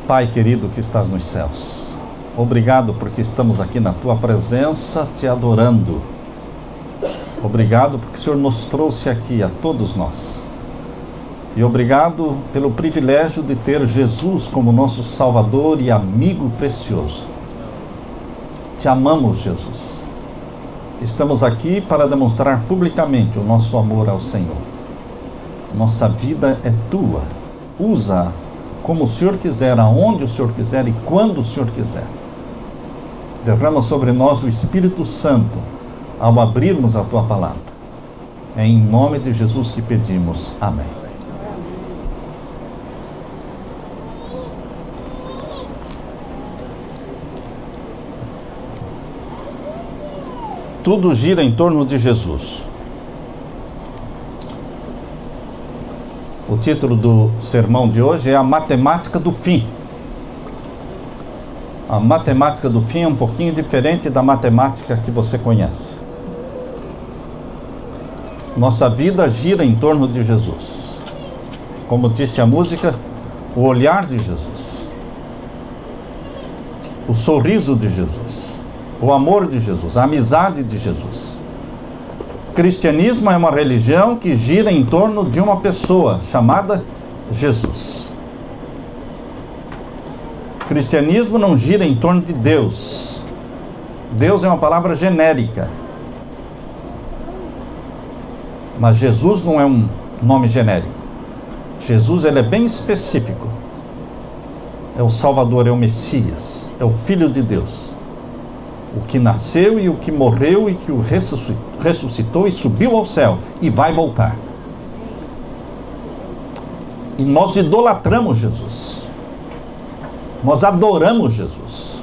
Pai querido que estás nos céus, obrigado porque estamos aqui na Tua presença te adorando. Obrigado porque o Senhor nos trouxe aqui a todos nós. E obrigado pelo privilégio de ter Jesus como nosso Salvador e amigo precioso. Te amamos, Jesus. Estamos aqui para demonstrar publicamente o nosso amor ao Senhor. Nossa vida é Tua. Usa como o Senhor quiser, aonde o Senhor quiser e quando o Senhor quiser. Derrama sobre nós o Espírito Santo ao abrirmos a Tua palavra. É em nome de Jesus que pedimos. Amém. Tudo gira em torno de Jesus. O título do sermão de hoje é A Matemática do Fim. A matemática do fim é um pouquinho diferente da matemática que você conhece. Nossa vida gira em torno de Jesus. Como disse a música, o olhar de Jesus, o sorriso de Jesus, o amor de Jesus, a amizade de Jesus. O cristianismo é uma religião que gira em torno de uma pessoa chamada Jesus. O cristianismo não gira em torno de Deus. Deus é uma palavra genérica. Mas Jesus não é um nome genérico. Jesus, ele é bem específico. É o Salvador, é o Messias, é o Filho de Deus. O que nasceu e o que morreu e que o ressuscitou e subiu ao céu e vai voltar. E nós idolatramos Jesus. Nós adoramos Jesus.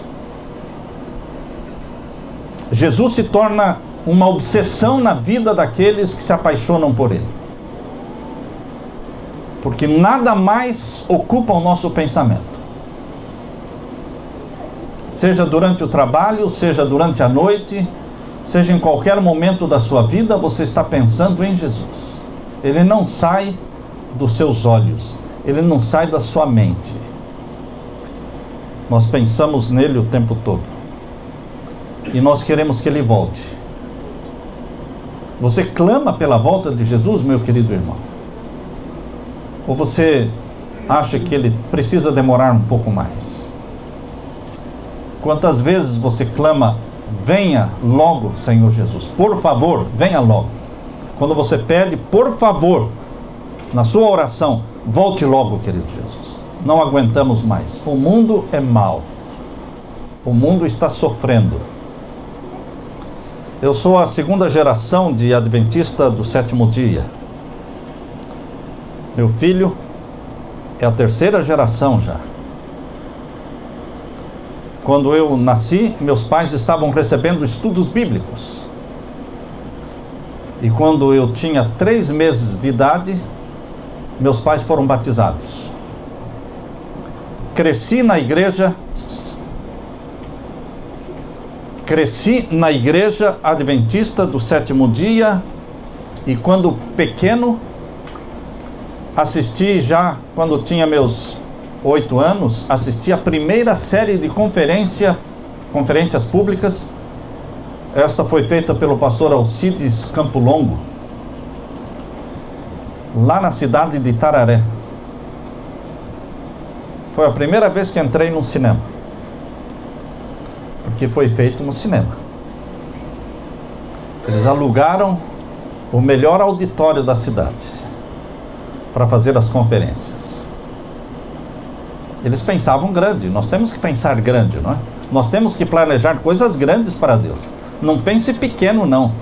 Jesus se torna uma obsessão na vida daqueles que se apaixonam por Ele. Porque nada mais ocupa o nosso pensamento. Seja durante o trabalho, seja durante a noite, seja em qualquer momento da sua vida, você está pensando em Jesus. Ele não sai dos seus olhos, ele não sai da sua mente. Nós pensamos nele o tempo todo. E nós queremos que ele volte. Você clama pela volta de Jesus, meu querido irmão? Ou você acha que ele precisa demorar um pouco mais? Quantas vezes você clama, venha logo, Senhor Jesus, por favor, venha logo. Quando você pede, por favor, na sua oração, volte logo, querido Jesus. Não aguentamos mais. O mundo é mau. O mundo está sofrendo. Eu sou a segunda geração de adventista do sétimo dia. Meu filho é a terceira geração já. Quando eu nasci, meus pais estavam recebendo estudos bíblicos. E quando eu tinha 3 meses de idade, meus pais foram batizados. Cresci na igreja adventista do sétimo dia. E quando pequeno, assisti já, quando tinha meus 8 anos, assisti a primeira série de conferências públicas. Esta foi feita pelo pastor Alcides Campo Longo, lá na cidade de Itararé. Foi a primeira vez que entrei num cinema, porque foi feito no cinema. Eles alugaram o melhor auditório da cidade para fazer as conferências. Eles pensavam grande. Nós temos que pensar grande, não é? Nós temos que planejar coisas grandes para Deus. Não pense pequeno, não.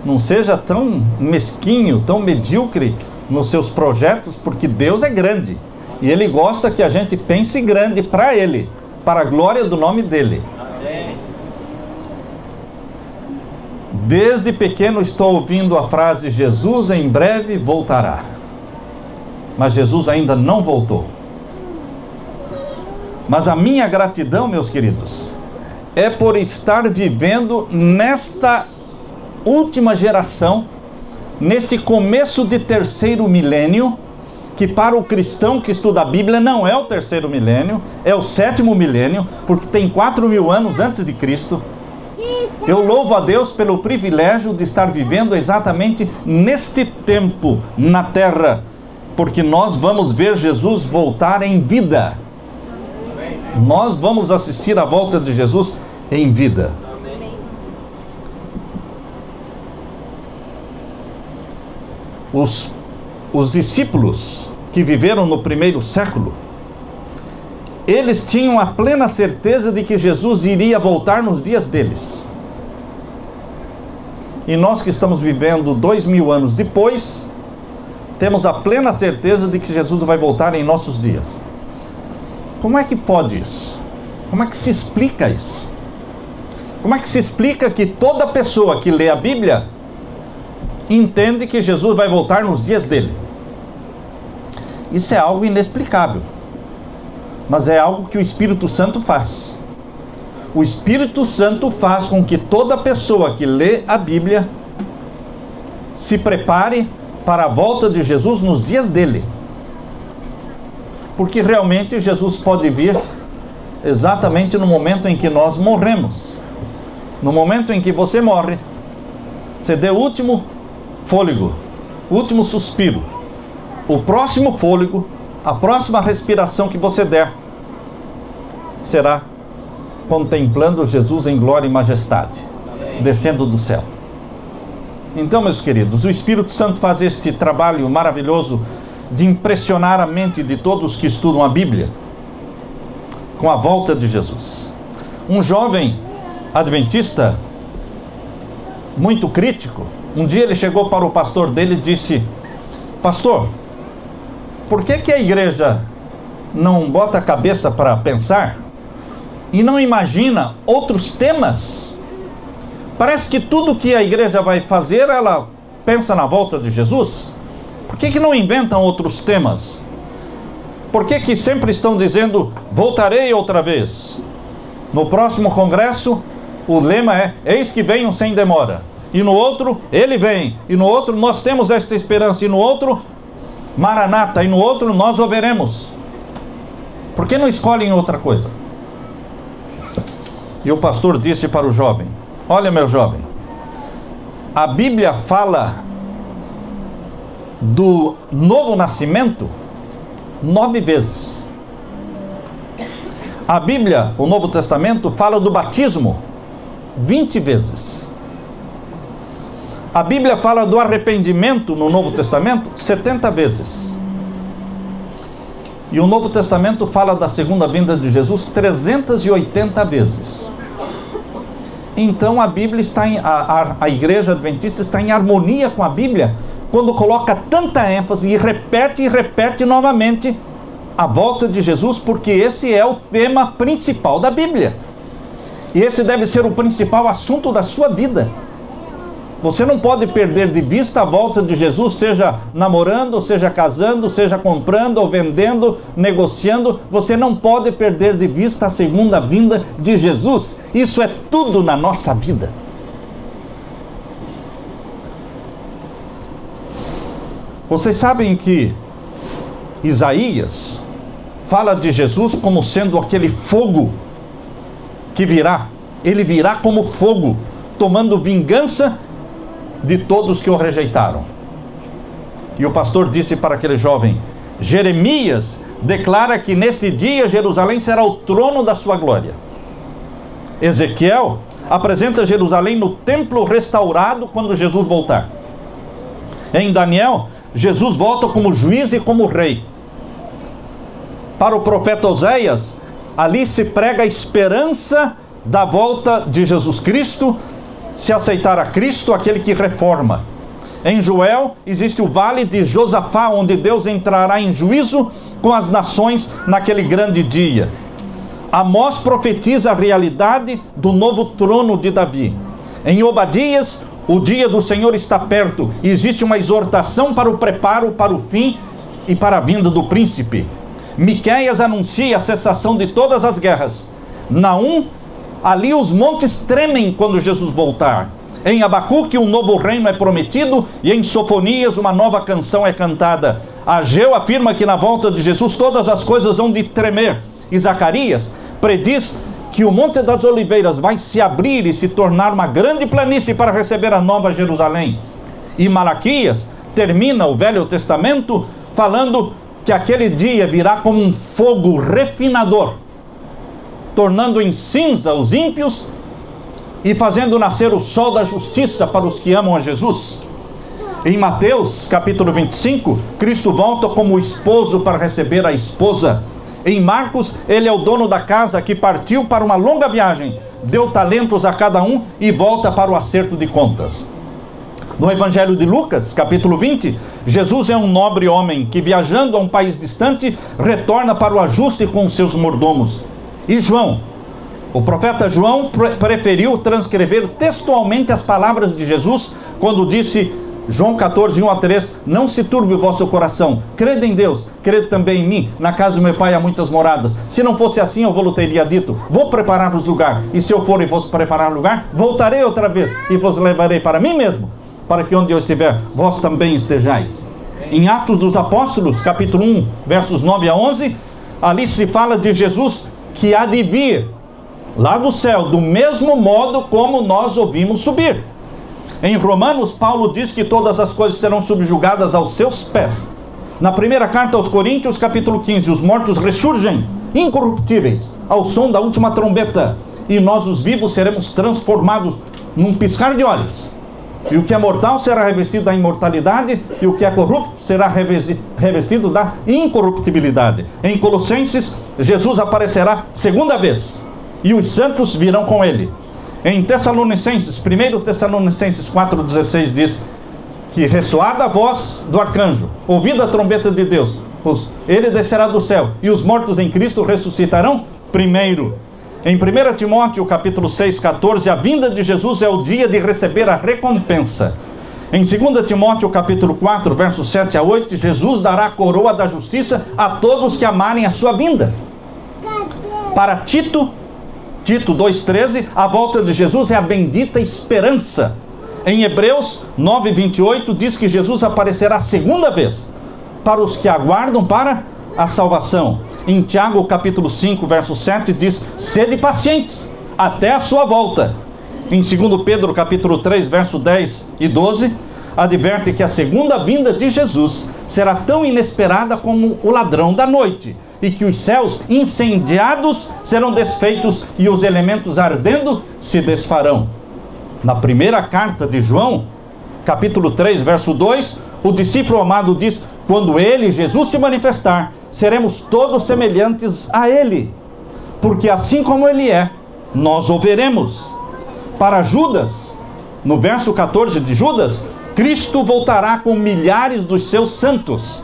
Não seja tão mesquinho, tão medíocre nos seus projetos, porque Deus é grande. E Ele gosta que a gente pense grande para Ele, para a glória do nome dEle. Amém. Desde pequeno estou ouvindo a frase, Jesus em breve voltará. Mas Jesus ainda não voltou. Mas a minha gratidão, meus queridos, é por estar vivendo nesta última geração, neste começo de terceiro milênio, que para o cristão que estuda a Bíblia não é o 3º milênio, é o 7º milênio, porque tem 4.000 anos antes de Cristo. Eu louvo a Deus pelo privilégio de estar vivendo exatamente neste tempo na terra, porque nós vamos ver Jesus voltar em vida. Nós vamos assistir à volta de Jesus em vida. Os discípulos que viveram no 1º século, eles tinham a plena certeza de que Jesus iria voltar nos dias deles. E nós que estamos vivendo 2.000 anos depois, temos a plena certeza de que Jesus vai voltar em nossos dias. Como é que pode isso? Como é que se explica isso? Como é que se explica que toda pessoa que lê a Bíblia entende que Jesus vai voltar nos dias dele? Isso é algo inexplicável, mas é algo que o Espírito Santo faz. O Espírito Santo faz com que toda pessoa que lê a Bíblia se prepare para a volta de Jesus nos dias dele. Porque realmente Jesus pode vir exatamente no momento em que nós morremos. No momento em que você morre, você deu o último fôlego, o último suspiro. O próximo fôlego, a próxima respiração que você der, será contemplando Jesus em glória e majestade, descendo do céu. Então, meus queridos, o Espírito Santo faz este trabalho maravilhoso de impressionar a mente de todos que estudam a Bíblia com a volta de Jesus. Um jovem adventista muito crítico, um dia ele chegou para o pastor dele e disse: pastor, por que a igreja não bota a cabeça para pensar e não imagina outros temas? Parece que tudo que a igreja vai fazer, ela pensa na volta de Jesus. Por que não inventam outros temas? Por que sempre estão dizendo, voltarei outra vez? No próximo congresso, o lema é, eis que venham sem demora. E no outro, ele vem. E no outro, nós temos esta esperança. E no outro, Maranata. E no outro, nós o veremos. Por que não escolhem outra coisa? E o pastor disse para o jovem: olha, meu jovem, a Bíblia fala do novo nascimento 9 vezes. A Bíblia, o Novo Testamento, fala do batismo 20 vezes. A Bíblia fala do arrependimento no Novo Testamento 70 vezes. E o Novo Testamento fala da segunda vinda de Jesus 380 vezes. Então a Bíblia está a Igreja Adventista está em harmonia com a Bíblia quando coloca tanta ênfase e repete novamente a volta de Jesus, porque esse é o tema principal da Bíblia. E esse deve ser o principal assunto da sua vida. Você não pode perder de vista a volta de Jesus, seja namorando, seja casando, seja comprando ou vendendo, negociando. Você não pode perder de vista a segunda vinda de Jesus. Isso é tudo na nossa vida. Vocês sabem que Isaías fala de Jesus como sendo aquele fogo que virá. Ele virá como fogo, tomando vingança de todos que o rejeitaram. E o pastor disse para aquele jovem: Jeremias declara que neste dia Jerusalém será o trono da sua glória. Ezequiel apresenta Jerusalém no templo restaurado quando Jesus voltar. Em Daniel, Jesus volta como juiz e como rei. Para o profeta Oséias, ali se prega a esperança da volta de Jesus Cristo, se aceitar a Cristo, aquele que reforma. Em Joel, existe o vale de Josafá, onde Deus entrará em juízo com as nações naquele grande dia. Amós profetiza a realidade do novo trono de Davi. Em Obadias, o dia do Senhor está perto. E existe uma exortação para o preparo, para o fim e para a vinda do príncipe. Miqueias anuncia a cessação de todas as guerras. Naum, ali os montes tremem quando Jesus voltar. Em Abacuque, um novo reino é prometido. E em Sofonias, uma nova canção é cantada. Ageu afirma que na volta de Jesus todas as coisas vão de tremer. E Zacarias prediz que o Monte das Oliveiras vai se abrir e se tornar uma grande planície para receber a nova Jerusalém. E Malaquias termina o Velho Testamento falando que aquele dia virá como um fogo refinador, tornando em cinza os ímpios e fazendo nascer o sol da justiça para os que amam a Jesus. Em Mateus capítulo 25, Cristo volta como esposo para receber a esposa. Em Marcos, ele é o dono da casa que partiu para uma longa viagem, deu talentos a cada um e volta para o acerto de contas. No Evangelho de Lucas, capítulo 20, Jesus é um nobre homem que, viajando a um país distante, retorna para o ajuste com os seus mordomos. E João, o profeta João preferiu transcrever textualmente as palavras de Jesus quando disse, João 14, 1 a 3, não se turbe o vosso coração, crede em Deus, crede também em mim, na casa do meu pai há muitas moradas, se não fosse assim eu vos teria dito, vou preparar-vos lugar, e se eu for e vos preparar lugar, voltarei outra vez, e vos levarei para mim mesmo, para que onde eu estiver, vós também estejais. Em Atos dos Apóstolos, capítulo 1, versos 9 a 11, ali se fala de Jesus que há de vir lá do céu, do mesmo modo como nós ouvimos subir. Em Romanos, Paulo diz que todas as coisas serão subjugadas aos seus pés. Na primeira carta aos Coríntios, capítulo 15, os mortos ressurgem, incorruptíveis, ao som da última trombeta, e nós, os vivos, seremos transformados num piscar de olhos. E o que é mortal será revestido da imortalidade, e o que é corrupto será revestido da incorruptibilidade. Em Colossenses, Jesus aparecerá segunda vez, e os santos virão com ele. Em Tessalonicenses, 1 Tessalonicenses 4,16 diz que ressoada a voz do arcanjo, ouvida a trombeta de Deus, ele descerá do céu, e os mortos em Cristo ressuscitarão primeiro. Em 1 Timóteo capítulo 6, 14, a vinda de Jesus é o dia de receber a recompensa. Em 2 Timóteo capítulo 4, versos 7 a 8, Jesus dará a coroa da justiça a todos que amarem a sua vinda. Para Tito 2,13, a volta de Jesus é a bendita esperança. Em Hebreus 9,28 diz que Jesus aparecerá segunda vez para os que aguardam para a salvação. Em Tiago capítulo 5, verso 7 diz, sede pacientes até a sua volta. Em 2 Pedro capítulo 3, verso 10 e 12, adverte que a segunda vinda de Jesus será tão inesperada como o ladrão da noite, e que os céus incendiados serão desfeitos e os elementos ardendo se desfarão. Na primeira carta de João, capítulo 3, verso 2, o discípulo amado diz, quando ele, Jesus, se manifestar, seremos todos semelhantes a ele, porque assim como ele é, nós o veremos. Para Judas, no verso 14 de Judas, Cristo voltará com milhares dos seus santos.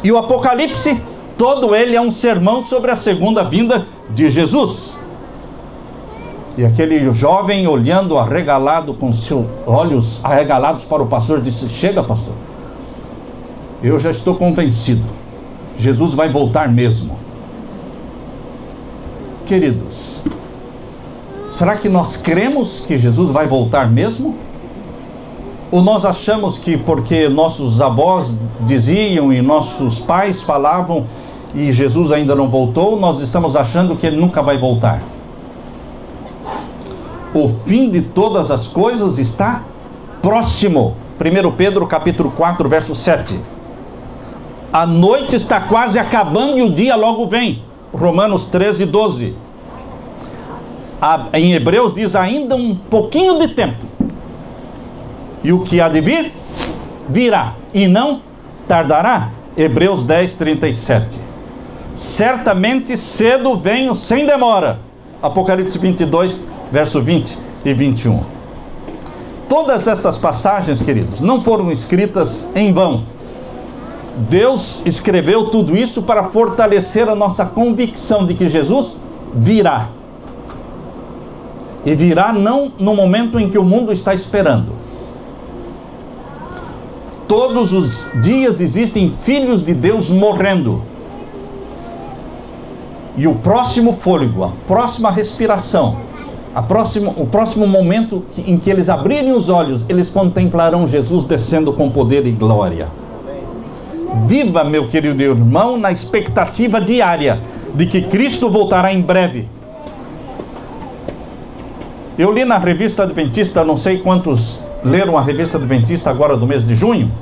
E o Apocalipse, todo ele é um sermão sobre a segunda vinda de Jesus. E aquele jovem, olhando arregalado, com seus olhos arregalados para o pastor, disse, chega, pastor, eu já estou convencido, Jesus vai voltar mesmo. Queridos, será que nós cremos que Jesus vai voltar mesmo? Ou nós achamos que porque nossos avós diziam e nossos pais falavam e Jesus ainda não voltou, nós estamos achando que ele nunca vai voltar? O fim de todas as coisas está próximo. 1 Pedro capítulo 4, verso 7. A noite está quase acabando e o dia logo vem. Romanos 13, 12. Em Hebreus diz ainda um pouquinho de tempo. E o que há de vir, virá, e não tardará. Hebreus 10, 37. Certamente cedo venho sem demora. Apocalipse 22, verso 20 e 21. Todas estas passagens, queridos, não foram escritas em vão. Deus escreveu tudo isso para fortalecer a nossa convicção de que Jesus virá. E virá não no momento em que o mundo está esperando. Todos os dias existem filhos de Deus morrendo. E o próximo fôlego, a próxima respiração, o próximo momento em que eles abrirem os olhos, eles contemplarão Jesus descendo com poder e glória. Viva, meu querido irmão, na expectativa diária de que Cristo voltará em breve. Eu li na Revista Adventista, não sei quantos leram a Revista Adventista agora do mês de junho.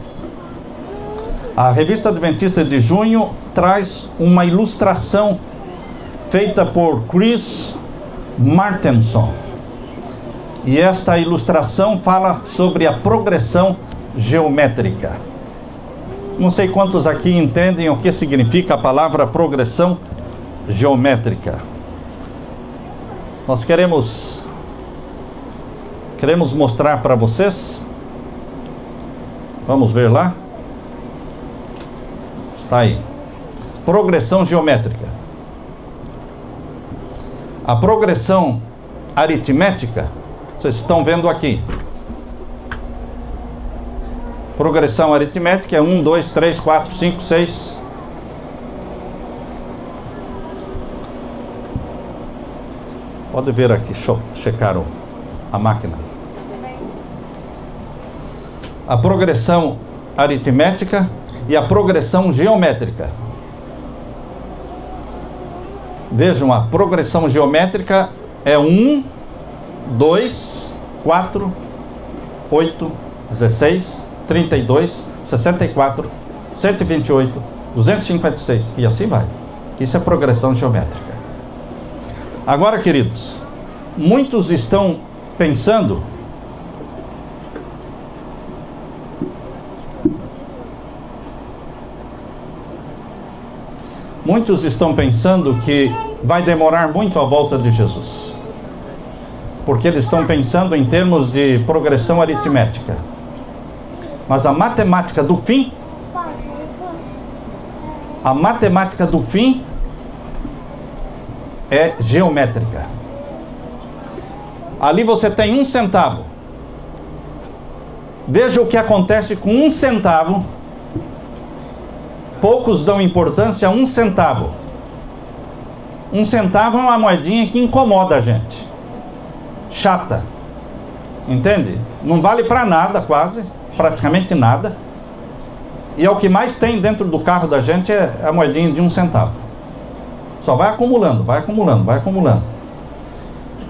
A Revista Adventista de junho traz uma ilustração feita por Chris Martenson. E esta ilustração fala sobre a progressão geométrica. Não sei quantos aqui entendem o que significa a palavra progressão geométrica. Nós queremos mostrar para vocês. Vamos ver lá. Está aí. Progressão geométrica. A progressão aritmética, vocês estão vendo aqui. Progressão aritmética é 1, 2, 3, 4, 5, 6. Pode ver aqui, checar a máquina. A progressão aritmética e a progressão geométrica. Vejam, a progressão geométrica é 1, 2, 4, 8, 16, 32, 64, 128, 256 e assim vai. Isso é progressão geométrica. Agora, queridos, muitos estão pensando que vai demorar muito a volta de Jesus, porque eles estão pensando em termos de progressão aritmética. Mas a matemática do fim é geométrica. Ali você tem 1 centavo. Veja o que acontece com 1 centavo. Poucos dão importância a 1 centavo. 1 centavo é uma moedinha que incomoda a gente. Chata. Entende? Não vale para nada quase. Praticamente nada. E é o que mais tem dentro do carro da gente, é a moedinha de 1 centavo. Só vai acumulando, vai acumulando, vai acumulando.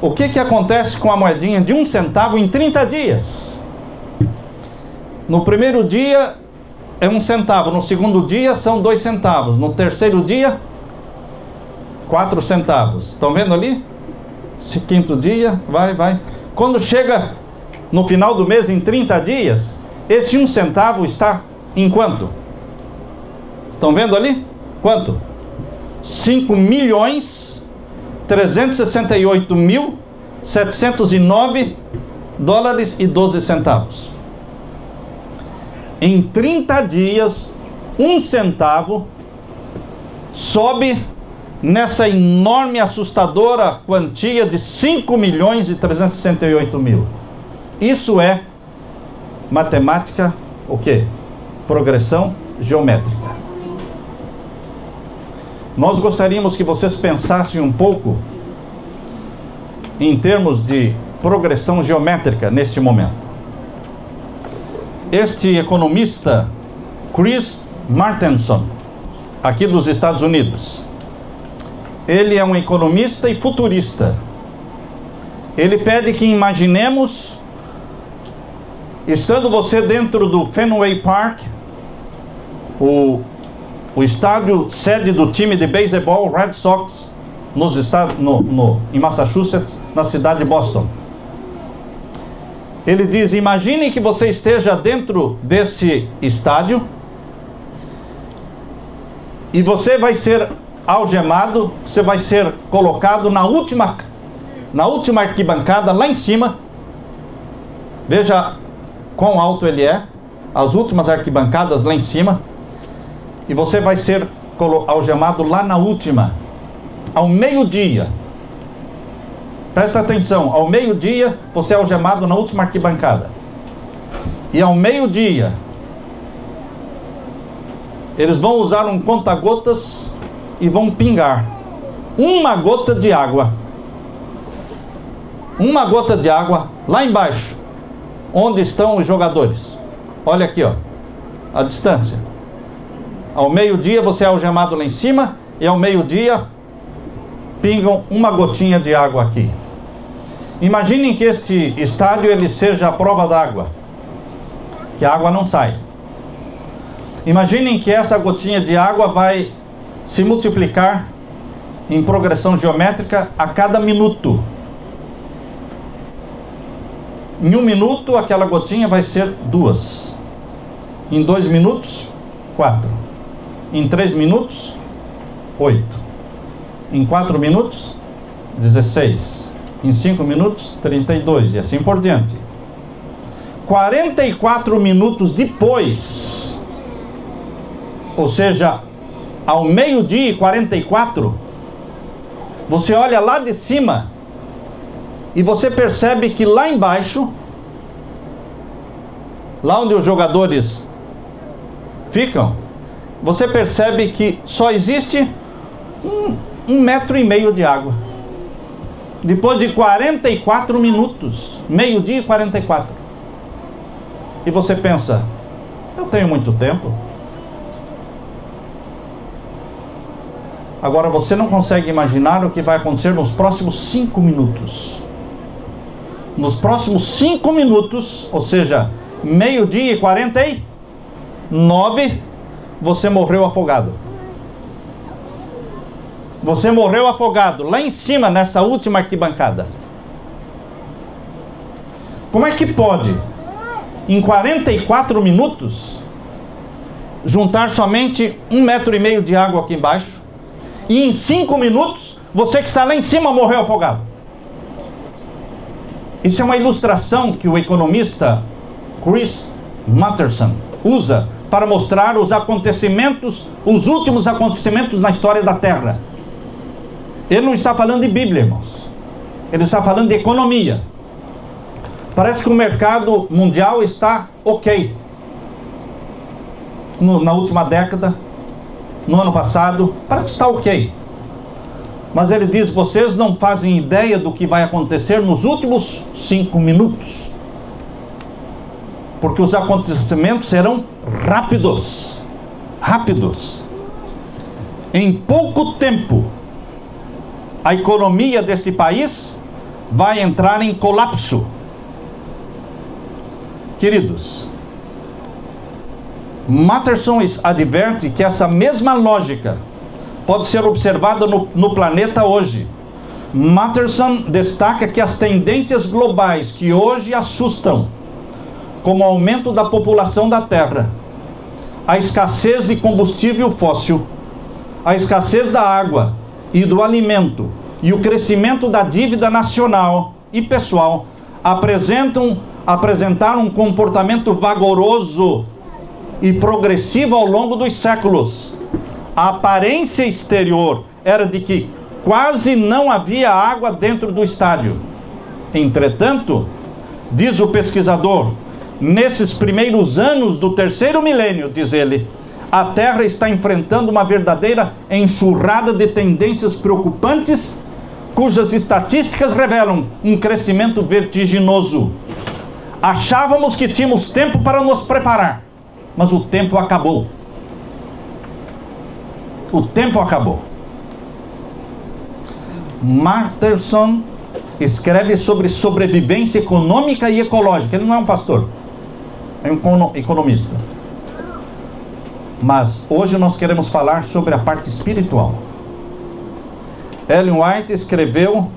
O que acontece com a moedinha de 1 centavo em 30 dias? No primeiro dia é 1 centavo, no segundo dia são 2 centavos, no terceiro dia 4 centavos. Estão vendo ali? Esse quinto dia, vai. Quando chega no final do mês, em 30 dias, esse 1 centavo está em quanto? Estão vendo ali? Quanto? 5.368.709 dólares e 12 centavos. Em 30 dias, 1 centavo sobe nessa enorme, assustadora quantia de 5.368.000. Isso é matemática, o quê? Progressão geométrica. Nós gostaríamos que vocês pensassem um pouco em termos de progressão geométrica neste momento. Este economista, Chris Martenson, aqui dos Estados Unidos, ele é um economista e futurista. Ele pede que imaginemos, estando você dentro do Fenway Park, o estádio sede do time de beisebol Red Sox em Massachusetts, na cidade de Boston. Ele diz: imagine que você esteja dentro desse estádio e você vai ser algemado, você vai ser colocado na última arquibancada lá em cima. Veja quão alto ele é, as últimas arquibancadas lá em cima, e você vai ser algemado lá na última, ao meio-dia. Presta atenção, ao meio-dia você é algemado na última arquibancada, e ao meio-dia eles vão usar um conta-gotas e vão pingar uma gota de água lá embaixo, onde estão os jogadores. Olha aqui, ó, a distância. Ao meio-dia você é algemado lá em cima, e ao meio-dia pingam uma gotinha de água aqui. Imaginem que este estádio ele seja a prova d'água, que a água não sai. Imaginem que essa gotinha de água vai se multiplicar em progressão geométrica a cada minuto. Em 1 minuto, aquela gotinha vai ser 2. Em 2 minutos, 4. Em 3 minutos, 8. Em 4 minutos, 16. Em 5 minutos, 32. E assim por diante. 44 minutos depois, ou seja, ao meio-dia e 44, você olha lá de cima e você percebe que lá embaixo, lá onde os jogadores ficam, você percebe que só existe 1,5 metro de água. Depois de 44 minutos, meio-dia e 44. E você pensa, eu tenho muito tempo. Agora você não consegue imaginar o que vai acontecer nos próximos 5 minutos. Nos próximos 5 minutos, ou seja, meio-dia e 49, você morreu afogado. Você morreu afogado lá em cima, nessa última arquibancada. Como é que pode, em 44 minutos, juntar somente 1,5 metro de água aqui embaixo, e em 5 minutos, você que está lá em cima morreu afogado? Isso é uma ilustração que o economista Chris Matterson usa para mostrar os acontecimentos, os últimos acontecimentos na história da Terra. Ele não está falando de Bíblia, irmãos. Ele está falando de economia. Parece que o mercado mundial está ok. Na última década, no ano passado, parece que está ok. Mas ele diz, vocês não fazem ideia do que vai acontecer nos últimos 5 minutos. Porque os acontecimentos serão rápidos. Rápidos. Em pouco tempo, a economia desse país vai entrar em colapso. Queridos, Matterson adverte que essa mesma lógica pode ser observada no planeta hoje. Matterson destaca que as tendências globais que hoje assustam, como o aumento da população da Terra, a escassez de combustível fóssil, a escassez da água e do alimento e o crescimento da dívida nacional e pessoal apresentaram um comportamento vagaroso e progressivo ao longo dos séculos. A aparência exterior era de que quase não havia água dentro do estádio. Entretanto, diz o pesquisador, nesses primeiros anos do 3º milênio, diz ele, a Terra está enfrentando uma verdadeira enxurrada de tendências preocupantes, cujas estatísticas revelam um crescimento vertiginoso. Achávamos que tínhamos tempo para nos preparar, mas o tempo acabou. O tempo acabou. Matterson escreve sobre sobrevivência econômica e ecológica. Ele não é um pastor, é um economista. Mas hoje nós queremos falar sobre a parte espiritual. Ellen White escreveu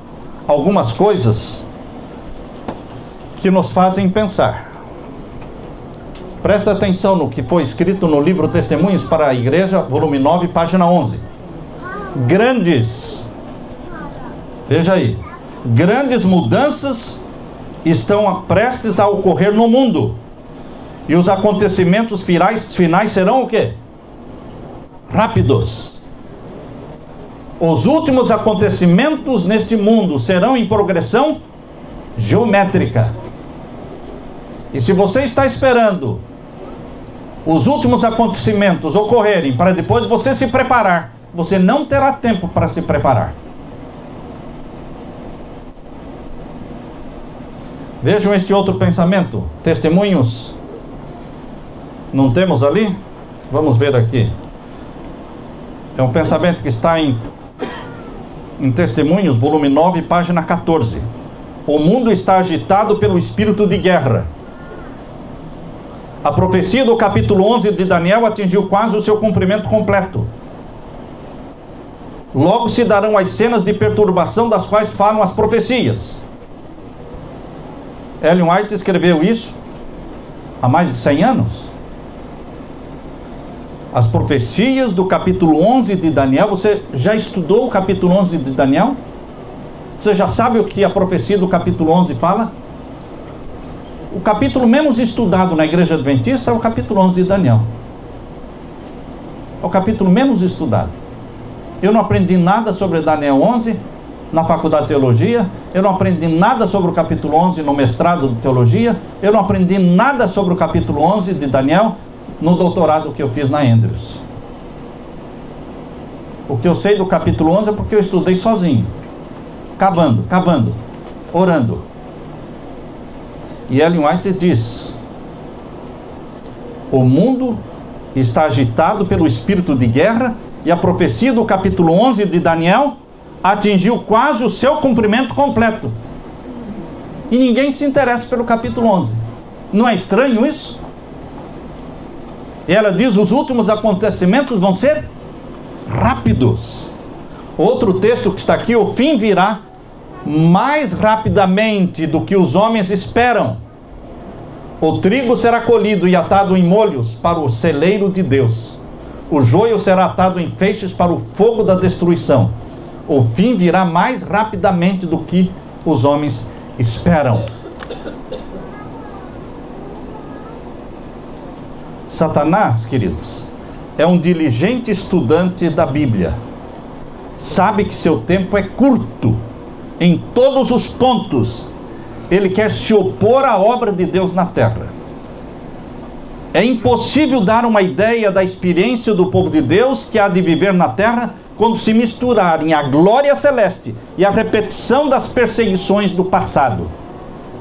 algumas coisas que nos fazem pensar. Presta atenção no que foi escrito no livro Testemunhos para a Igreja, volume 9, página 11. Veja aí, grandes mudanças estão prestes a ocorrer no mundo. E os acontecimentos finais serão o quê? Rápidos. Os últimos acontecimentos neste mundo serão em progressão geométrica. E se você está esperando os últimos acontecimentos ocorrerem para depois você se preparar, você não terá tempo para se preparar. Vejam este outro pensamento. Testemunhos. Não temos ali? Vamos ver aqui. É um pensamento que está em Testemunhos, volume 9, página 14. O mundo está agitado pelo espírito de guerra. A profecia do capítulo 11 de Daniel atingiu quase o seu cumprimento completo. Logo se darão as cenas de perturbação das quais falam as profecias. Ellen White escreveu isso há mais de 100 anos. As profecias do capítulo 11 de Daniel. Você já estudou o capítulo 11 de Daniel? Você já sabe o que a profecia do capítulo 11 fala? O capítulo menos estudado na Igreja Adventista é o capítulo 11 de Daniel. É o capítulo menos estudado. Eu não aprendi nada sobre Daniel 11 na faculdade de teologia. Eu não aprendi nada sobre o capítulo 11 no mestrado de teologia. Eu não aprendi nada sobre o capítulo 11 de Daniel no doutorado que eu fiz na Andrews. O que eu sei do capítulo 11 é porque eu estudei sozinho, cavando, orando. E Ellen White diz: o mundo está agitado pelo espírito de guerra, e a profecia do capítulo 11 de Daniel atingiu quase o seu cumprimento completo. E ninguém se interessa pelo capítulo 11. Não é estranho isso? E ela diz: os últimos acontecimentos vão ser rápidos. Outro texto que está aqui: o fim virá mais rapidamente do que os homens esperam. O trigo será colhido e atado em molhos para o celeiro de Deus. O joio será atado em feixes para o fogo da destruição. O fim virá mais rapidamente do que os homens esperam. Satanás, queridos, é um diligente estudante da Bíblia. Sabe que seu tempo é curto. Em todos os pontos, ele quer se opor à obra de Deus na terra. É impossível dar uma ideia da experiência do povo de Deus que há de viver na terra quando se misturarem a glória celeste e a repetição das perseguições do passado.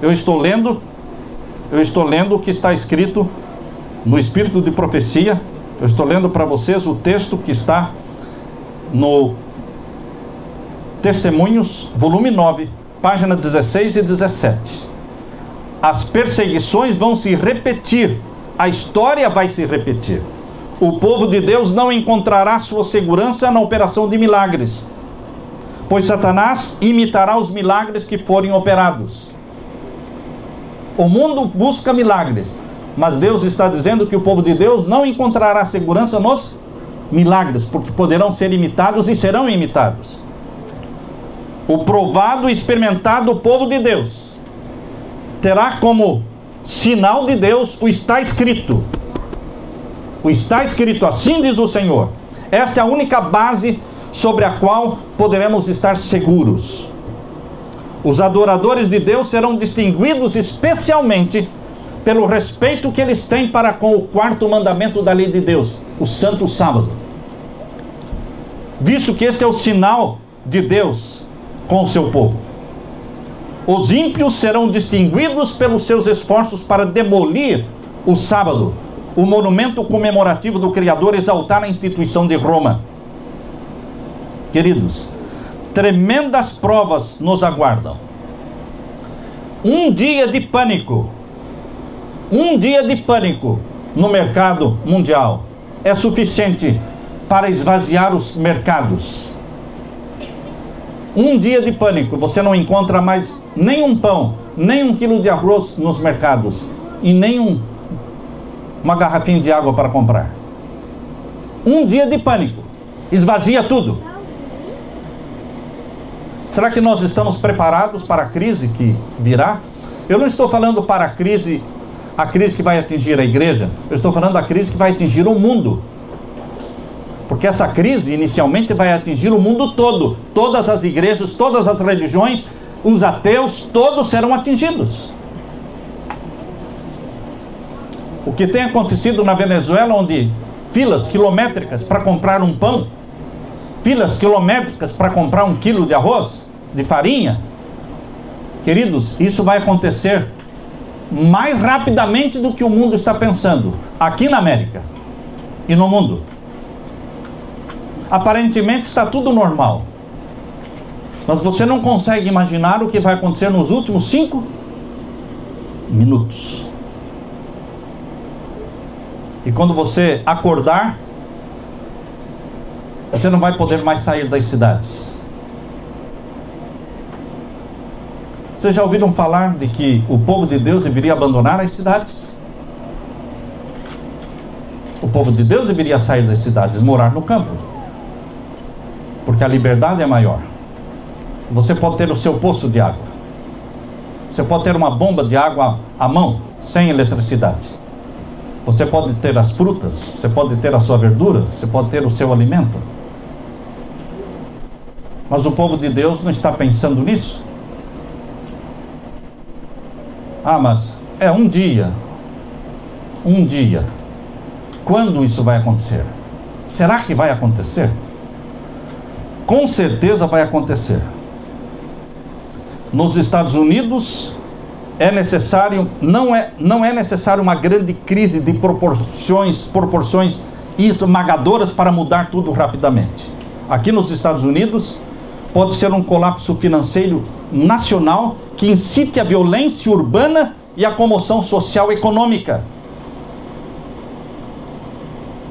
Eu estou lendo o que está escrito no Espírito de Profecia. Eu estou lendo para vocês o texto que está no Testemunhos, volume 9, página 16 e 17. As perseguições vão se repetir, a história vai se repetir. O povo de Deus não encontrará sua segurança na operação de milagres, pois Satanás imitará os milagres que forem operados. O mundo busca milagres, mas Deus está dizendo que o povo de Deus não encontrará segurança nos milagres, porque poderão ser imitados e serão imitados. O provado e experimentado povo de Deus terá como sinal de Deus o está escrito. O está escrito, assim diz o Senhor. Esta é a única base sobre a qual poderemos estar seguros. Os adoradores de Deus serão distinguidos especialmente pelo respeito que eles têm para com o quarto mandamento da lei de Deus, o Santo Sábado. Visto que este é o sinal de Deus com o seu povo. Os ímpios serão distinguidos pelos seus esforços para demolir o sábado, o monumento comemorativo do Criador, exaltar a instituição de Roma. Queridos, tremendas provas nos aguardam. Um dia de pânico no mercado mundial é suficiente para esvaziar os mercados. Um dia de pânico, você não encontra mais nem um pão, nem 1 quilo de arroz nos mercados e nem uma garrafinha de água para comprar. Um dia de pânico esvazia tudo. Será que nós estamos preparados para a crise que virá? Eu não estou falando para a crise que vai atingir a igreja. Eu estou falando da crise que vai atingir o mundo. Porque essa crise inicialmente vai atingir o mundo todo. Todas as igrejas, todas as religiões, os ateus, todos serão atingidos. O que tem acontecido na Venezuela, onde filas quilométricas para comprar um pão, filas quilométricas para comprar 1 quilo de arroz, de farinha. Queridos, isso vai acontecer mais rapidamente do que o mundo está pensando, aqui na América e no mundo. Aparentemente está tudo normal. Mas você não consegue imaginar o que vai acontecer nos últimos 5 minutos. E quando você acordar, você não vai poder mais sair das cidades. Vocês já ouviram falar de que o povo de Deus deveria abandonar as cidades? O povo de Deus deveria sair das cidades, morar no campo, porque a liberdade é maior. Você pode ter o seu poço de água, você pode ter uma bomba de água à mão, sem eletricidade. Você pode ter as frutas, você pode ter a sua verdura, você pode ter o seu alimento. Mas o povo de Deus não está pensando nisso. Ah, mas é um dia. Um dia. Quando isso vai acontecer? Será que vai acontecer? Com certeza vai acontecer. Nos Estados Unidos é necessário, não é necessário uma grande crise de proporções esmagadoras para mudar tudo rapidamente. Aqui nos Estados Unidos pode ser um colapso financeiro nacional que incite a violência urbana e a comoção social e econômica.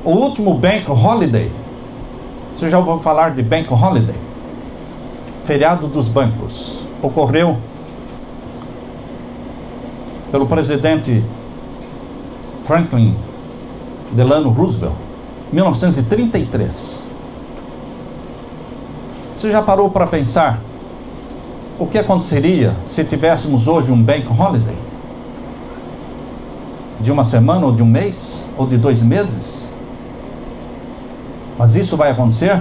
O último Bank Holiday, você já ouviu falar de Bank Holiday? Feriado dos bancos. Ocorreu pelo presidente Franklin Delano Roosevelt, 1933. Você já parou para pensar o que aconteceria se tivéssemos hoje um Bank Holiday? De uma semana, ou de um mês, ou de 2 meses? Mas isso vai acontecer?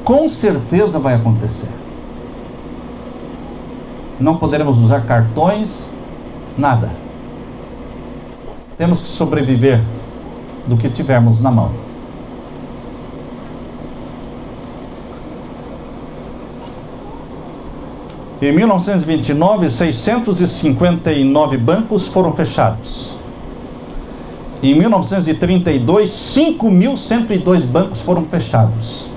Com certeza vai acontecer. Não poderemos usar cartões, nada. Temos que sobreviver do que tivermos na mão. Em 1929, 659 bancos foram fechados. Em 1932, 5.102 bancos foram fechados.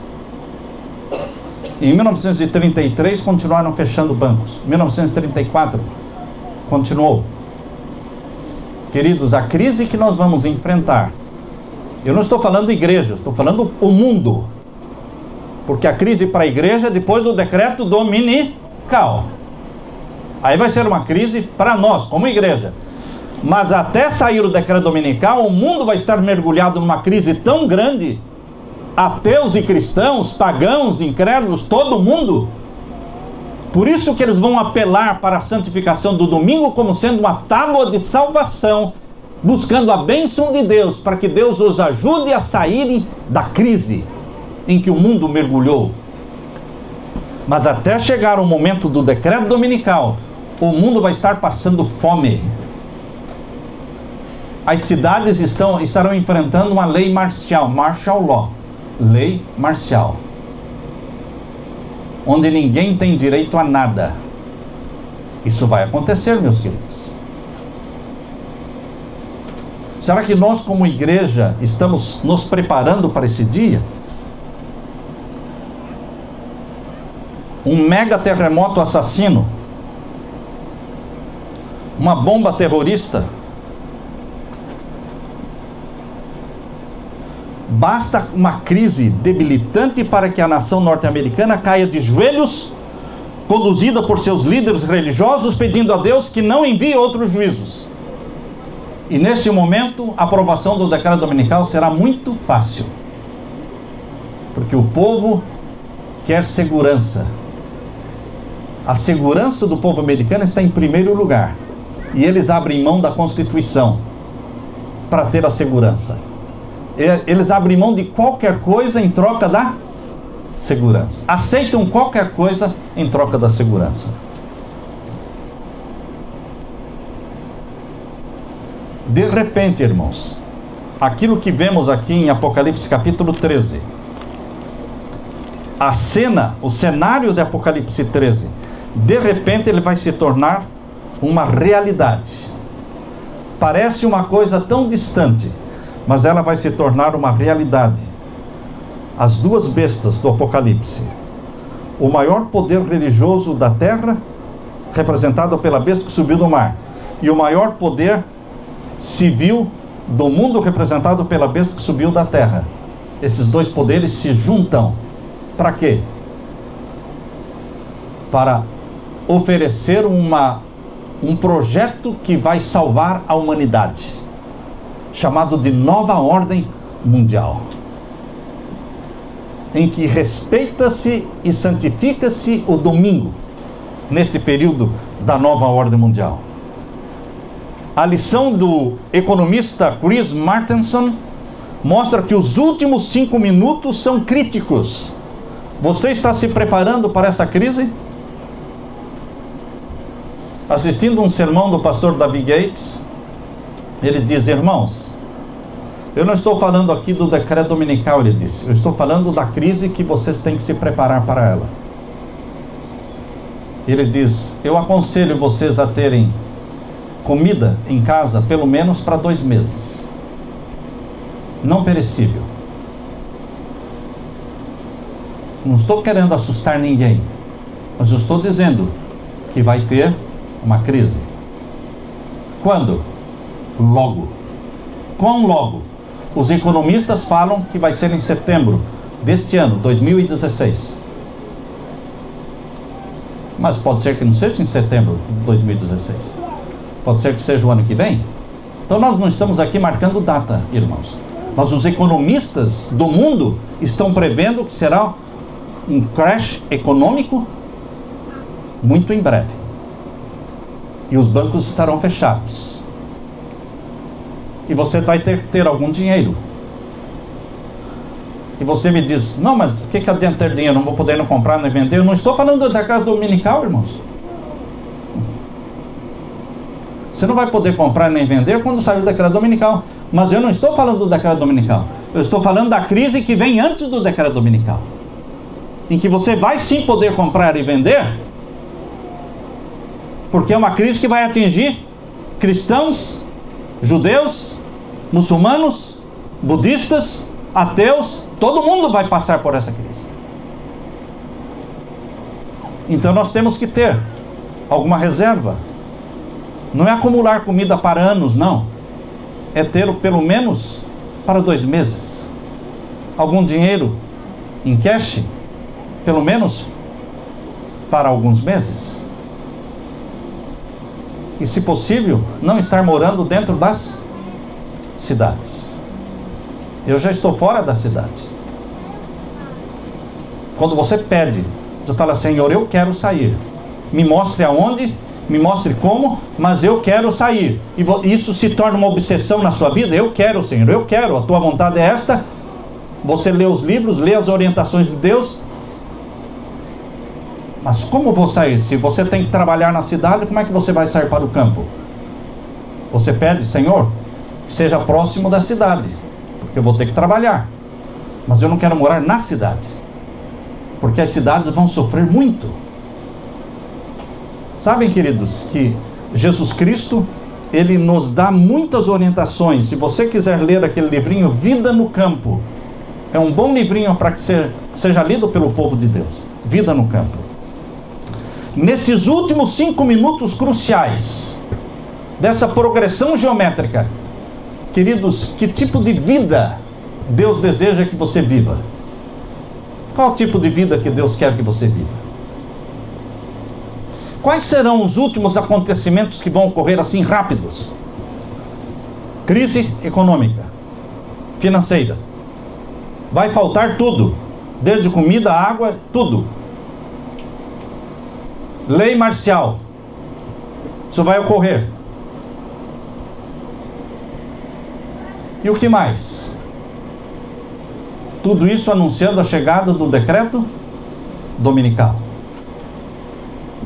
Em 1933, continuaram fechando bancos. 1934, continuou. Queridos, a crise que nós vamos enfrentar, eu não estou falando igreja, estou falando o mundo. Porque a crise para a igreja é depois do decreto dominical. Aí vai ser uma crise para nós, como igreja. Mas até sair o decreto dominical, o mundo vai estar mergulhado numa crise tão grande, ateus e cristãos, pagãos, incrédulos, todo mundo. Por isso que eles vão apelar para a santificação do domingo como sendo uma tábua de salvação, buscando a bênção de Deus, para que Deus os ajude a saírem da crise em que o mundo mergulhou. Mas até chegar o momento do decreto dominical, o mundo vai estar passando fome. As cidades estarão enfrentando uma lei marcial, martial law, lei marcial, onde ninguém tem direito a nada. Isso vai acontecer, meus queridos. Será que nós, como igreja, estamos nos preparando para esse dia? Um mega terremoto assassino, uma bomba terrorista. Basta uma crise debilitante para que a nação norte-americana caia de joelhos, conduzida por seus líderes religiosos, pedindo a Deus que não envie outros juízos. E nesse momento, a aprovação do decreto dominical será muito fácil, porque o povo quer segurança. A segurança do povo americano está em primeiro lugar, e eles abrem mão da Constituição para ter a segurança. Eles abrem mão de qualquer coisa em troca da segurança. Aceitam qualquer coisa em troca da segurança. De repente, irmãos, aquilo que vemos aqui em Apocalipse capítulo 13, a cena, o cenário de Apocalipse 13, de repente ele vai se tornar uma realidade. Parece uma coisa tão distante, mas ela vai se tornar uma realidade. as duas bestas do Apocalipse, o maior poder religioso da terra, representado pela besta que subiu do mar, e o maior poder civil do mundo, representado pela besta que subiu da terra. Esses dois poderes se juntam. Para quê? Para oferecer um projeto que vai salvar a humanidade, chamado de Nova Ordem Mundial, em que respeita-se e santifica-se o domingo, neste período da Nova Ordem Mundial. A lição do economista Chris Martenson mostra que os últimos 5 minutos são críticos. Você está se preparando para essa crise? Assistindo um sermão do pastor David Gates, ele diz: irmãos, eu não estou falando aqui do decreto dominical, ele disse, eu estou falando da crise que vocês têm que se preparar para ela. Ele diz: eu aconselho vocês a terem comida em casa pelo menos para 2 meses, não perecível. Não estou querendo assustar ninguém, mas eu estou dizendo que vai ter uma crise. Quando? Logo. Quão logo? Os economistas falam que vai ser em setembro deste ano, 2016. Mas pode ser que não seja em setembro de 2016. Pode ser que seja o ano que vem. Então nós não estamos aqui marcando data, irmãos. Mas os economistas do mundo estão prevendo que será um crash econômico muito em breve. E os bancos estarão fechados. E você vai ter que ter algum dinheiro. E você me diz: não, mas o que adianta ter dinheiro? Não vou poder não comprar nem vender. Eu não estou falando do decreto dominical, irmãos. Você não vai poder comprar nem vender quando sair o decreto dominical. Mas eu não estou falando do decreto dominical. Eu estou falando da crise que vem antes do decreto dominical, em que você vai sim poder comprar e vender, porque é uma crise que vai atingir cristãos, judeus, muçulmanos, budistas, ateus. Todo mundo vai passar por essa crise. Então nós temos que ter alguma reserva. Não é acumular comida para anos, não. É ter pelo menos para 2 meses. Algum dinheiro em cash, pelo menos para alguns meses. E, se possível, não estar morando dentro das cidades. Eu já estou fora da cidade. Quando você pede, você fala: Senhor, eu quero sair. Me mostre aonde, me mostre como, mas eu quero sair. E isso se torna uma obsessão na sua vida. Eu quero, Senhor, eu quero. A tua vontade é esta. Você lê os livros, lê as orientações de Deus. Mas como vou sair? Se você tem que trabalhar na cidade, como é que você vai sair para o campo? Você pede: Senhor, que seja próximo da cidade, porque eu vou ter que trabalhar. Mas eu não quero morar na cidade, porque as cidades vão sofrer muito. Sabem, queridos, que Jesus Cristo, Ele nos dá muitas orientações. Se você quiser ler aquele livrinho, Vida no Campo, é um bom livrinho para que seja lido pelo povo de Deus. Vida no Campo. Nesses últimos 5 minutos cruciais dessa progressão geométrica, queridos, que tipo de vida Deus deseja que você viva? Qual tipo de vida que Deus quer que você viva? Quais serão os últimos acontecimentos que vão ocorrer assim rápidos? Crise econômica, financeira. Vai faltar tudo, desde comida, água, tudo. Lei marcial. Isso vai ocorrer. E o que mais? Tudo isso anunciando a chegada do decreto dominical.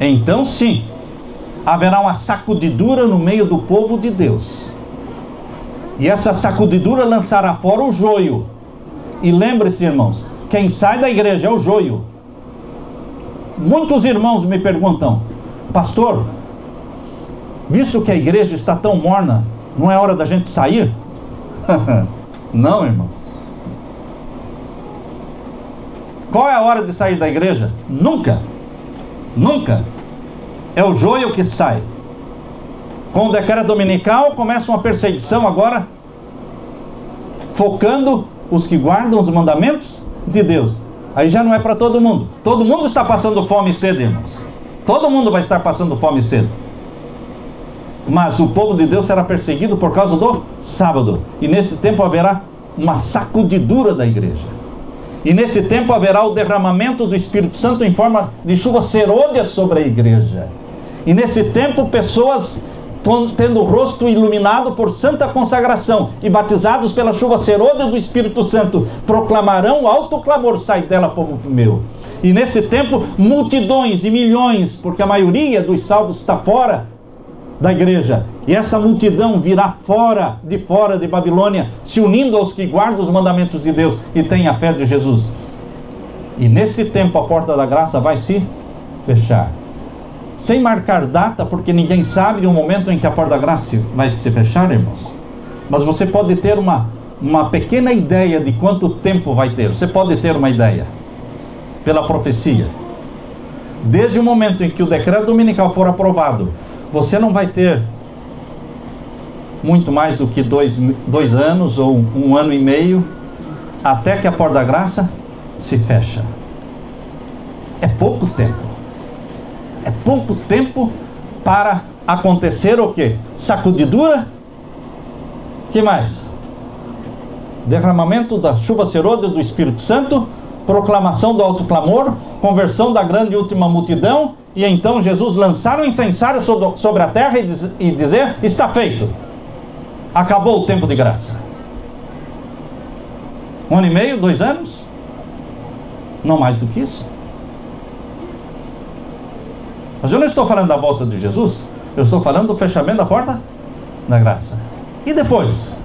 Então sim, haverá uma sacudidura no meio do povo de Deus. E essa sacudidura lançará fora o joio. E lembre-se, irmãos, quem sai da igreja é o joio. Muitos irmãos me perguntam: pastor, visto que a igreja está tão morna, não é hora da gente sair? Não, irmão. Qual é a hora de sair da igreja? Nunca. Nunca. É o joio que sai. Com o decreto dominical começa uma perseguição agora, focando os que guardam os mandamentos de Deus. Aí já não é para todo mundo. Todo mundo está passando fome e sede, irmãos. Todo mundo vai estar passando fome e sede. Mas o povo de Deus será perseguido por causa do sábado. E nesse tempo haverá uma sacudidura da igreja. E nesse tempo haverá o derramamento do Espírito Santo em forma de chuva serôdia sobre a igreja. E nesse tempo pessoas tendo o rosto iluminado por santa consagração e batizados pela chuva serôdia do Espírito Santo, proclamarão alto clamor: sai dela, povo meu. E nesse tempo multidões e milhões, porque a maioria dos salvos está fora da igreja, e essa multidão virá de fora de Babilônia, se unindo aos que guardam os mandamentos de Deus e têm a fé de Jesus. E nesse tempo a porta da graça vai se fechar, sem marcar data, porque ninguém sabe o momento em que a porta da graça vai se fechar, irmãos. Mas você pode ter uma pequena ideia de quanto tempo vai ter. Você pode ter uma ideia pela profecia. Desde o momento em que o decreto dominical for aprovado, você não vai ter muito mais do que dois anos ou 1 ano e meio até que a porta da graça se fecha. É pouco tempo. É pouco tempo para acontecer o quê? Sacudidura. Que mais? Derramamento da chuva serôdia do Espírito Santo, proclamação do alto clamor, conversão da grande e última multidão, e então Jesus lançar o incensário sobre a terra e dizer: está feito. Acabou o tempo de graça. 1 ano e meio, 2 anos? Não mais do que isso. Mas eu não estou falando da volta de Jesus, eu estou falando do fechamento da porta da graça. E depois?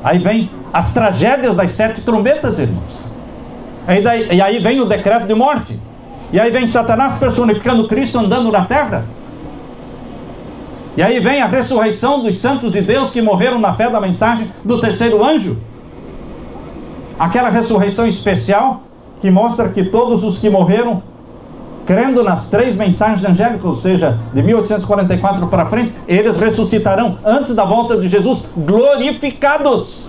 Aí vem as tragédias das 7 trombetas, irmãos. E aí vem o decreto de morte. E aí vem Satanás personificando Cristo andando na terra. E aí vem a ressurreição dos santos de Deus que morreram na fé da mensagem do terceiro anjo. Aquela ressurreição especial que mostra que todos os que morreram crendo nas 3 mensagens angélicas, ou seja, de 1844 para frente, eles ressuscitarão antes da volta de Jesus, glorificados.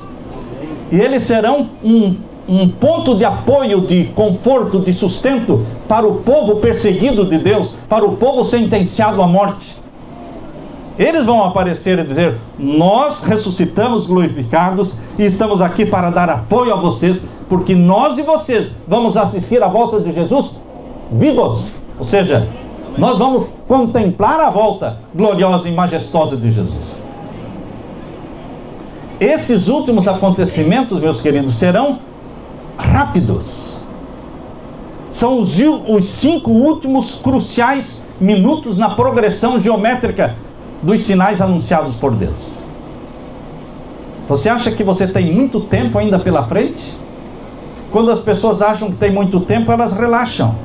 E eles serão um ponto de apoio, de conforto, de sustento para o povo perseguido de Deus, para o povo sentenciado à morte. Eles vão aparecer e dizer: nós ressuscitamos glorificados e estamos aqui para dar apoio a vocês, porque nós e vocês vamos assistir à volta de Jesus vivos. Ou seja, nós vamos contemplar a volta gloriosa e majestosa de Jesus. Esses últimos acontecimentos, meus queridos, serão rápidos. São os 5 últimos cruciais minutos na progressão geométrica dos sinais anunciados por Deus. Você acha que você tem muito tempo ainda pela frente? Quando as pessoas acham que tem muito tempo, elas relaxam.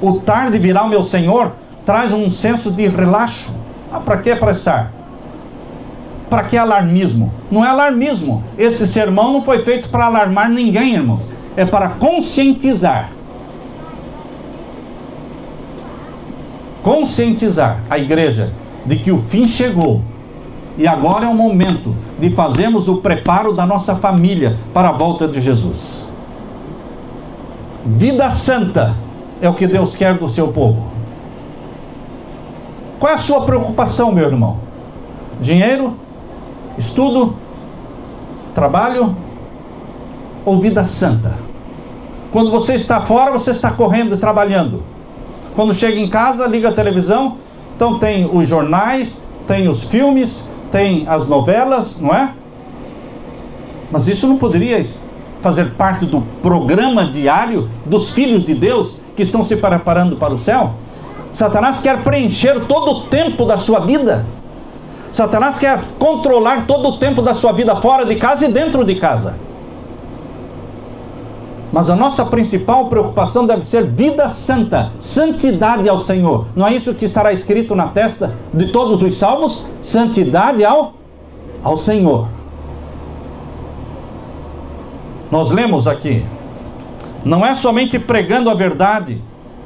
O tarde virá o meu Senhor traz um senso de relaxo. Para que apressar? Para que alarmismo? Não é alarmismo. Esse sermão não foi feito para alarmar ninguém, irmãos. É para conscientizar. Conscientizar a igreja de que o fim chegou. E agora é o momento de fazermos o preparo da nossa família para a volta de Jesus. Vida santa é o que Deus quer do seu povo. Qual é a sua preocupação, meu irmão? Dinheiro? Estudo? Trabalho? Ou vida santa? Quando você está fora, você está correndo e trabalhando. Quando chega em casa, liga a televisão, então tem os jornais, tem os filmes, tem as novelas, não é? Mas isso não poderia fazer parte do programa diário dos filhos de Deus que estão se preparando para o céu? Satanás quer preencher todo o tempo da sua vida. Satanás quer controlar todo o tempo da sua vida fora de casa e dentro de casa. Mas a nossa principal preocupação deve ser vida santa, santidade ao Senhor. Não é isso que estará escrito na testa de todos os salmos? Santidade ao Senhor. Nós lemos aqui Não é somente pregando a verdade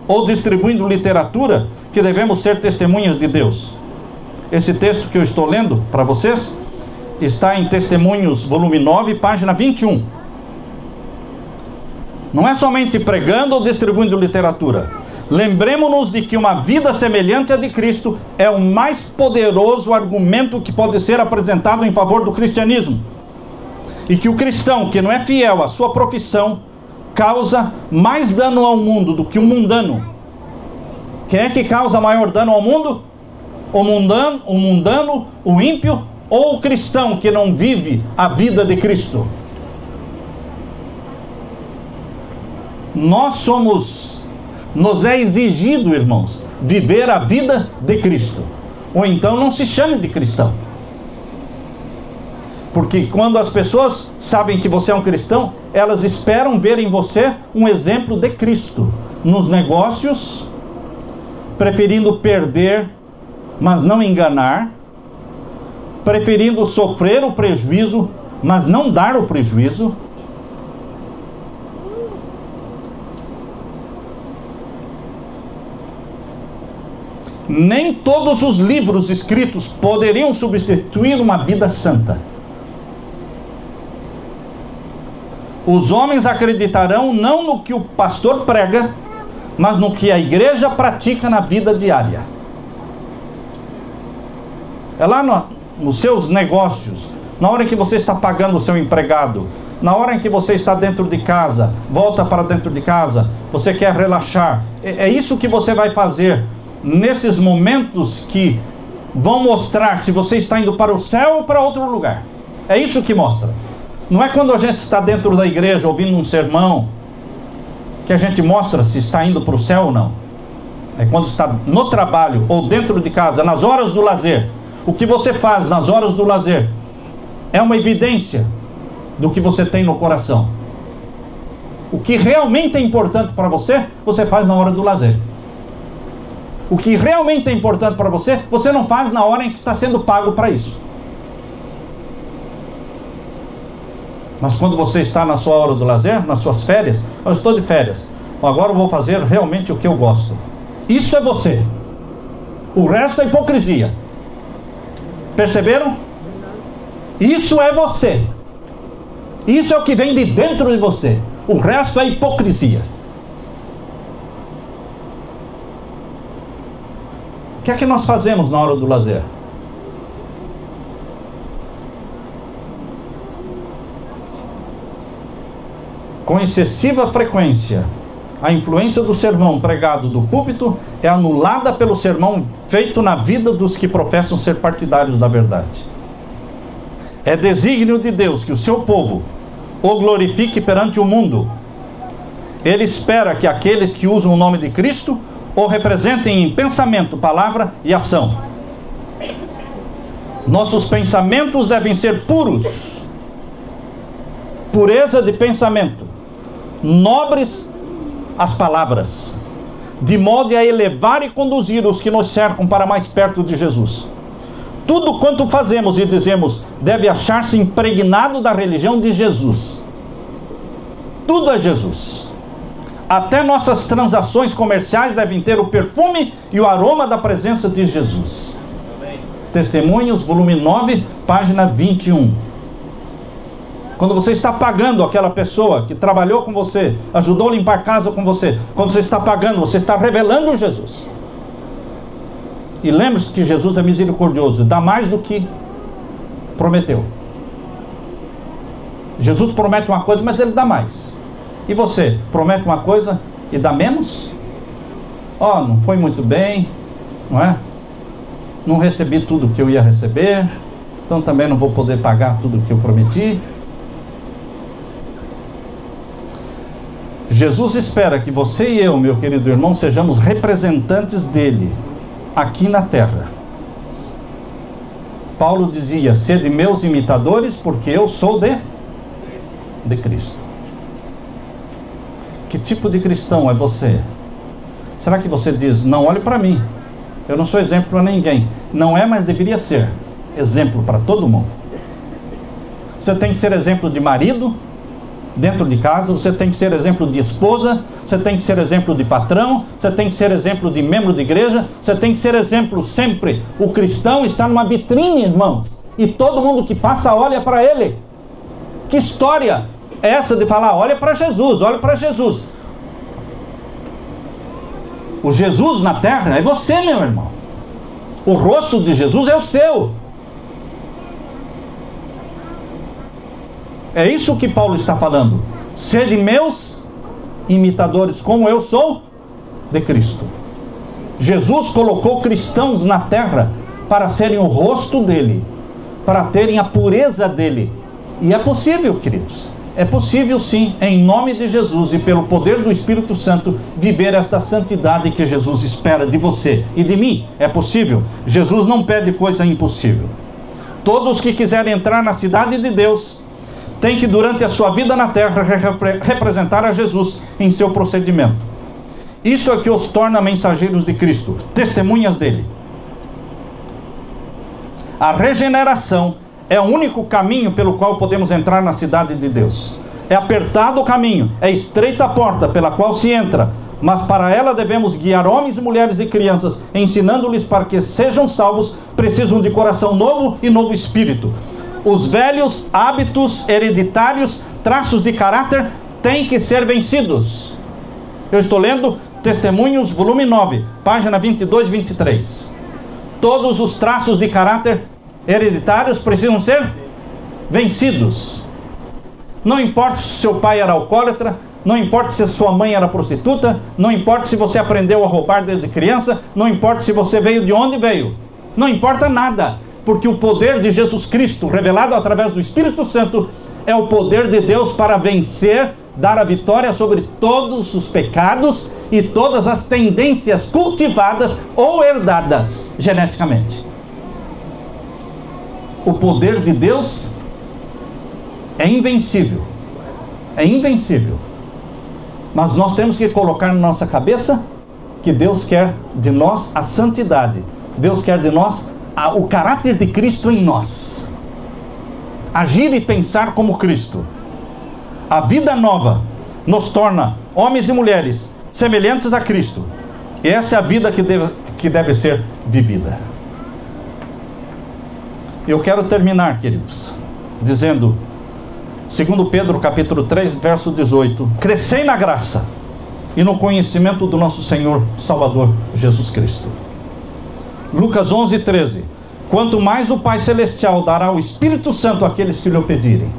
ou distribuindo literatura que devemos ser testemunhas de Deus. Esse texto que eu estou lendo para vocês está em Testemunhos, volume 9, página 21. Não é somente pregando ou distribuindo literatura. Lembremos-nos de que uma vida semelhante à de Cristo é o mais poderoso argumento que pode ser apresentado em favor do cristianismo. E que o cristão que não é fiel à sua profissão causa mais dano ao mundo do que o mundano. Quem é que causa maior dano ao mundo? O mundano, o ímpio ou o cristão que não vive a vida de Cristo? Nos é exigido, irmãos, viver a vida de Cristo. Ou então não se chame de cristão. Porque quando as pessoas sabem que você é um cristão, elas esperam ver em você um exemplo de Cristo. Nos negócios, preferindo perder, mas não enganar. Preferindo sofrer o prejuízo, mas não dar o prejuízo. Nem todos os livros escritos poderiam substituir uma vida santa. Os homens acreditarão não no que o pastor prega, mas no que a igreja pratica na vida diária. É lá nos seus negócios, na hora em que você está pagando o seu empregado, na hora em que você está dentro de casa, volta para dentro de casa, você quer relaxar. É isso que você vai fazer nesses momentos que vão mostrar se você está indo para o céu ou para outro lugar. É isso que mostra. Não é quando a gente está dentro da igreja ouvindo um sermão que a gente mostra se está indo para o céu ou não. É quando está no trabalho ou dentro de casa, nas horas do lazer. O que você faz nas horas do lazer é uma evidência do que você tem no coração. O que realmente é importante para você, você faz na hora do lazer. O que realmente é importante para você, você não faz na hora em que está sendo pago para isso. Mas quando você está na sua hora do lazer, nas suas férias, eu estou de férias, agora eu vou fazer realmente o que eu gosto. Isso é você. O resto é hipocrisia. Perceberam? Isso é você. Isso é o que vem de dentro de você. O resto é hipocrisia. O que é que nós fazemos na hora do lazer? Com excessiva frequência, a influência do sermão pregado do púlpito é anulada pelo sermão feito na vida dos que professam ser partidários da verdade. É desígnio de Deus que o seu povo o glorifique perante o mundo. Ele espera que aqueles que usam o nome de Cristo o representem em pensamento, palavra e ação. Nossos pensamentos devem ser puros, pureza de pensamento, nobres as palavras, de modo a elevar e conduzir os que nos cercam para mais perto de Jesus. Tudo quanto fazemos e dizemos deve achar-se impregnado da religião de Jesus. Tudo é Jesus. Até nossas transações comerciais devem ter o perfume e o aroma da presença de Jesus. Testemunhos, volume 9, página 21. Quando você está pagando aquela pessoa que trabalhou com você, ajudou a limpar a casa com você, quando você está pagando, você está revelando Jesus. E lembre-se que Jesus é misericordioso, dá mais do que prometeu. Jesus promete uma coisa, mas ele dá mais. E você promete uma coisa e dá menos? Ó, não foi muito bem, não é? Não recebi tudo que eu ia receber, então também não vou poder pagar tudo que eu prometi. Jesus espera que você e eu, meu querido irmão, sejamos representantes dele aqui na terra. Paulo dizia: sede meus imitadores, porque eu sou de Cristo. Que tipo de cristão é você? Será que você diz: não olhe para mim, eu não sou exemplo para ninguém? Não é, mas deveria ser exemplo para todo mundo. Você tem que ser exemplo de marido, dentro de casa, você tem que ser exemplo de esposa, você tem que ser exemplo de patrão, você tem que ser exemplo de membro de igreja, você tem que ser exemplo sempre. O cristão está numa vitrine, irmãos, e todo mundo que passa olha para ele. Que história é essa de falar, olha para Jesus, olha para Jesus? O Jesus na terra é você, meu irmão. O rosto de Jesus é o seu. É isso que Paulo está falando. Sede meus imitadores, como eu sou de Cristo. Jesus colocou cristãos na terra para serem o rosto dele, para terem a pureza dele. E é possível, queridos. É possível sim, em nome de Jesus e pelo poder do Espírito Santo, viver esta santidade que Jesus espera de você e de mim. É possível. Jesus não pede coisa impossível. Todos que quiserem entrar na cidade de Deus tem que, durante a sua vida na terra, representar a Jesus em seu procedimento. Isso é que os torna mensageiros de Cristo, testemunhas dele. A regeneração é o único caminho pelo qual podemos entrar na cidade de Deus. É apertado o caminho, é estreita a porta pela qual se entra, mas para ela devemos guiar homens, mulheres e crianças, ensinando-lhes para que sejam salvos, precisam de coração novo e novo espírito. Os velhos hábitos hereditários, traços de caráter, têm que ser vencidos. Eu estou lendo Testemunhos, volume 9, página 22 e 23. Todos os traços de caráter hereditários precisam ser vencidos. Não importa se seu pai era alcoólatra, não importa se sua mãe era prostituta, não importa se você aprendeu a roubar desde criança, não importa se você veio de onde veio, não importa nada. Porque o poder de Jesus Cristo, revelado através do Espírito Santo, é o poder de Deus para vencer, dar a vitória sobre todos os pecados e todas as tendências cultivadas ou herdadas geneticamente. O poder de Deus é invencível. É invencível. Mas nós temos que colocar na nossa cabeça que Deus quer de nós a santidade. Deus quer de nós o caráter de Cristo em nós. Agir e pensar como Cristo. A vida nova nos torna homens e mulheres semelhantes a Cristo. E essa é a vida que deve ser vivida. Eu quero terminar, queridos, dizendo, segundo Pedro capítulo 3, verso 18: crescei na graça e no conhecimento do nosso Senhor Salvador Jesus Cristo. Lucas 11, 13. Quanto mais o Pai Celestial dará o Espírito Santo àqueles que lhe o pedirem.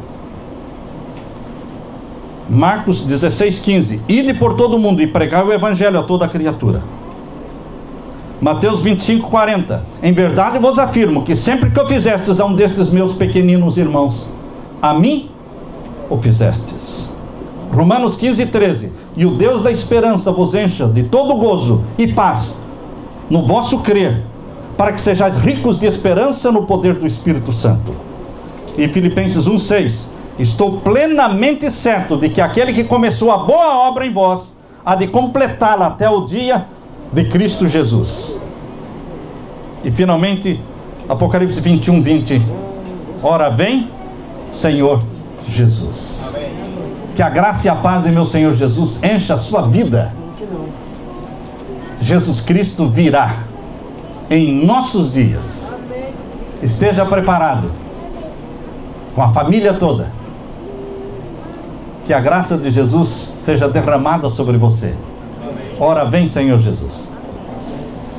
Marcos 16, 15. Ide por todo o mundo e pregai o Evangelho a toda criatura. Mateus 25, 40. Em verdade vos afirmo que sempre que o fizestes a um destes meus pequeninos irmãos, a mim o fizestes. Romanos 15, 13. E o Deus da esperança vos encha de todo gozo e paz no vosso crer, para que sejais ricos de esperança no poder do Espírito Santo. E Filipenses 1,6. Estou plenamente certo de que aquele que começou a boa obra em vós há de completá-la até o dia de Cristo Jesus. E finalmente Apocalipse 21, 20. Ora vem, Senhor Jesus. Que a graça e a paz de meu Senhor Jesus encha a sua vida. Jesus Cristo virá em nossos dias. Esteja preparado com a família toda. Que a graça de Jesus seja derramada sobre você. Ora vem, Senhor Jesus.